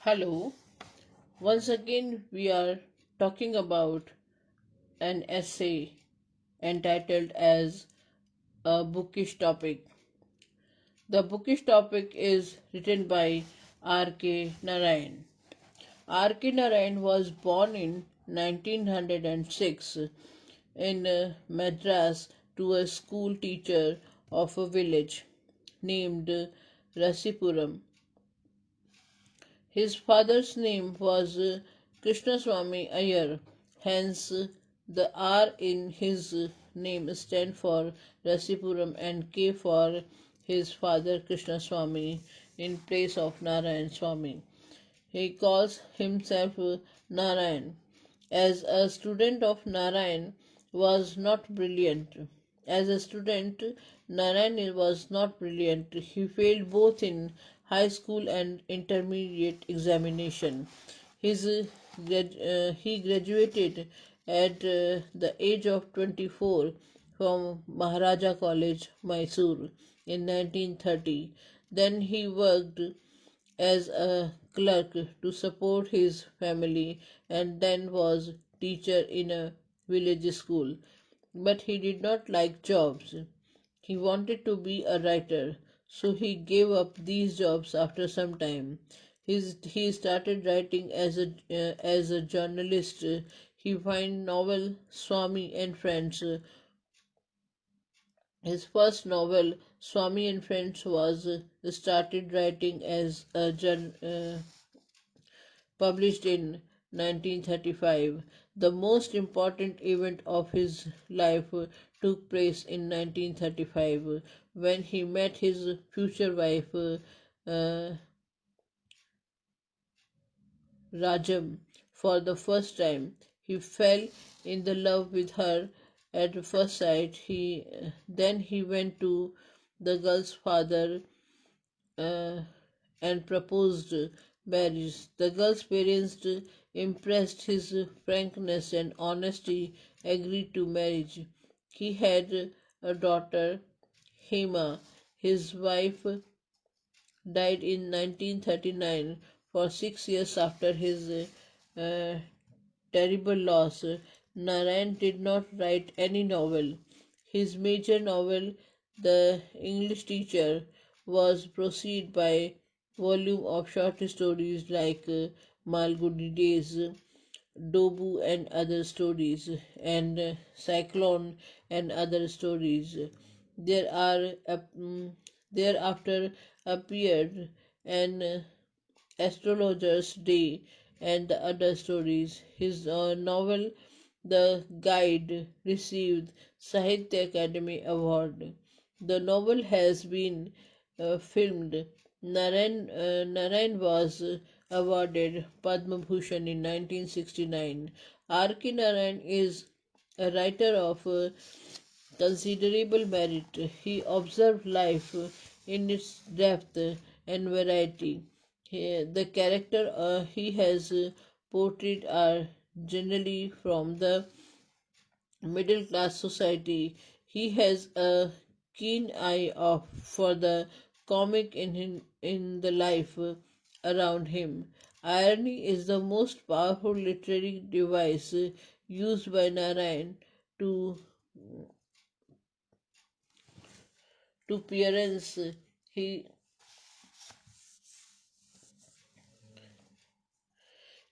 Hello, once again we are talking about an essay entitled as a bookish topic. The bookish topic is written by R.K. Narayan. R.K. Narayan was born in 1906 in Madras to a school teacher of a village named Rasipuram. His father's name was Krishnaswamy Iyer, hence the R in his name stands for Rasipuram and K for his father Krishnaswamy in place of Narayan Swami. He calls himself Narayan. As a student of Narayan was not brilliant. As a student, Narayan was not brilliant. He failed both in high school and intermediate examination. He graduated at the age of 24 from Maharaja College, Mysore in 1930. Then he worked as a clerk to support his family and then was teacher in a village school. But he did not like jobs. He wanted to be a writer, so he gave up these jobs after some time. He started writing as a journalist. He found novel Swami and Friends. His first novel, Swami and Friends, was started writing as a published in 1935. The most important event of his life took place in 1935 when he met his future wife uh, Rajam for the first time. He fell in the love with her at first sight. Then he went to the girl's father uh, and proposed marriage. The girl's parents, impressed his frankness and honesty, agreed to marriage. He had a daughter, Hema. His wife died in 1939 for 6 years after his uh, terrible loss. Narayan did not write any novel. His major novel, The English Teacher, was preceded by volume of short stories like Malgudi Days, Dobu and other stories, and Cyclone and other stories. There are thereafter appeared an Astrologer's Day and the other stories. His novel The Guide received Sahitya Academy Award. The novel has been filmed. Narayan was awarded Padma Bhushan in 1969. R.K. Narayan is a writer of considerable merit. He observed life in its depth and variety. The character he has portrayed are generally from the middle class society. He has a keen eye for the comic in the life around him. Irony is the most powerful literary device used by Narayan to parents. He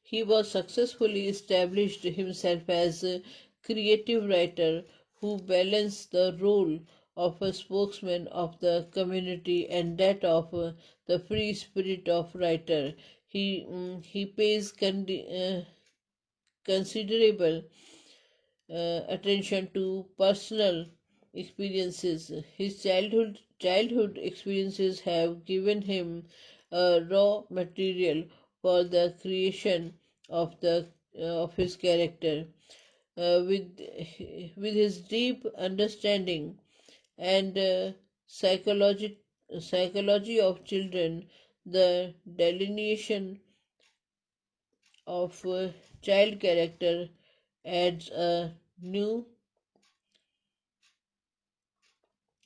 He was successfully established himself as a creative writer who balanced the role of a spokesman of the community and that of the free spirit of writer. He pays considerable attention to personal experiences. His childhood experiences have given him raw material for the creation of his character. With his deep understanding and psychology of children, the delineation of child character adds a new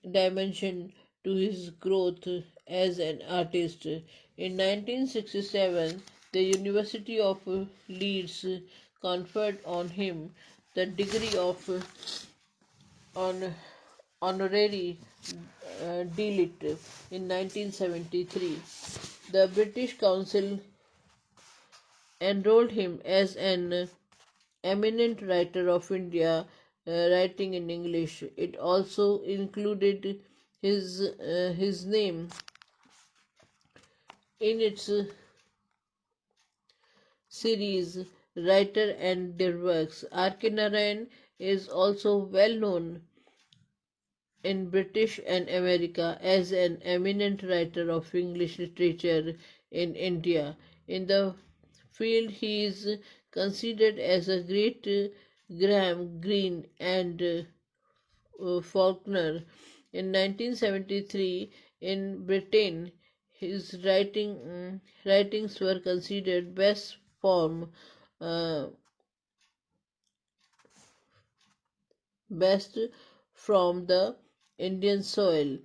dimension to his growth as an artist. In 1967, The University of Leeds conferred on him the degree of on honorary D.Litt. in 1973. The British Council enrolled him as an eminent writer of India writing in English. It also included his name in its series Writer and Their Works. R.K. Narayan is also well known in British and America as an eminent writer of English literature in India. In the field, he is considered as a great Graham Greene and Faulkner. In 1973, in Britain, his writings were considered uh, best from the Indian soil.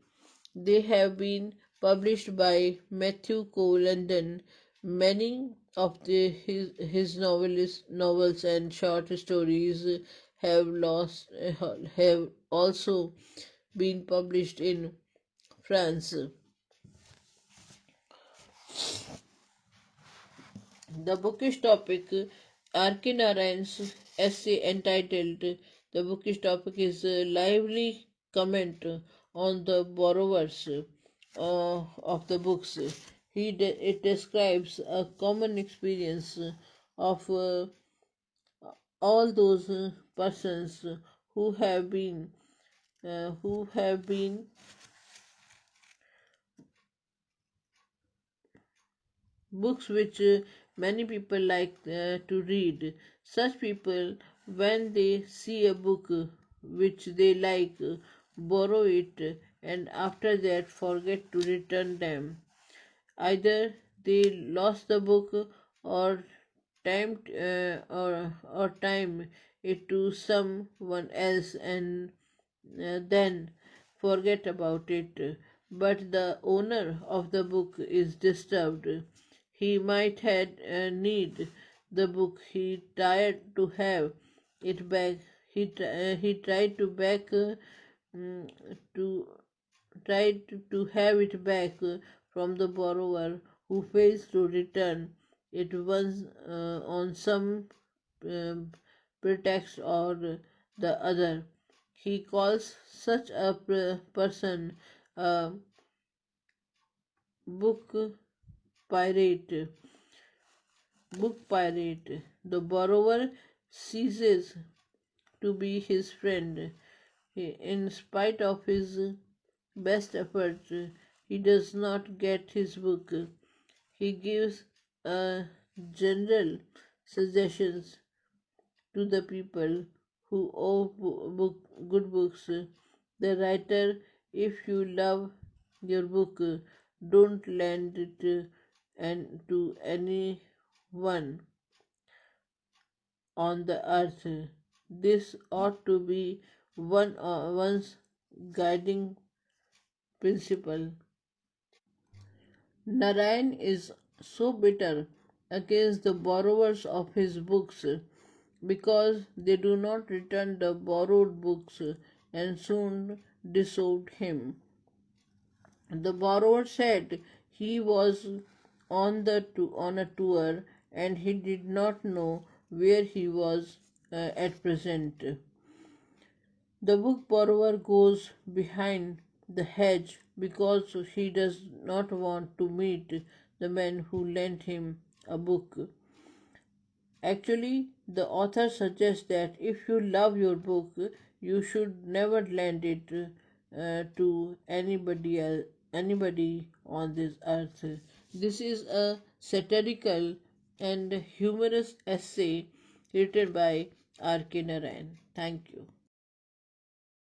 They have been published by Matthew Cole London. Many of his novels and short stories have also been published in France. The bookish topic, R.K. Narayan's essay entitled The Bookish Topic is a lively comment on the borrowers of the books. It describes a common experience of all those persons who have been who have been books which many people like to read. Such people, when they see a book which they like, borrow it and after that forget to return them. Either they lost the book or time it to someone else and then forget about it. But the owner of the book is disturbed. He might had need the book. He tried to have it back. He tried to back mm, to to have it back from the borrower who fails to return it once on some um, pretext or the other. He calls such a person a book pirate. Book pirate. The borrower ceases to be his friend. In spite of his best efforts, he does not get his book. He gives general suggestions to the people who owe good books. The writer, if you love your book, don't lend it and to anyone on the earth. This ought to be one's guiding principle. Narayan is so bitter against the borrowers of his books because they do not return the borrowed books and soon disowned him. The borrower said he was on a tour and he did not know where he was at present. The book borrower goes behind the hedge because he does not want to meet the man who lent him a book. Actually, the author suggests that if you love your book, you should never lend it to anybody on this earth. This is a satirical and humorous essay written by R.K. Narayan. Thank you.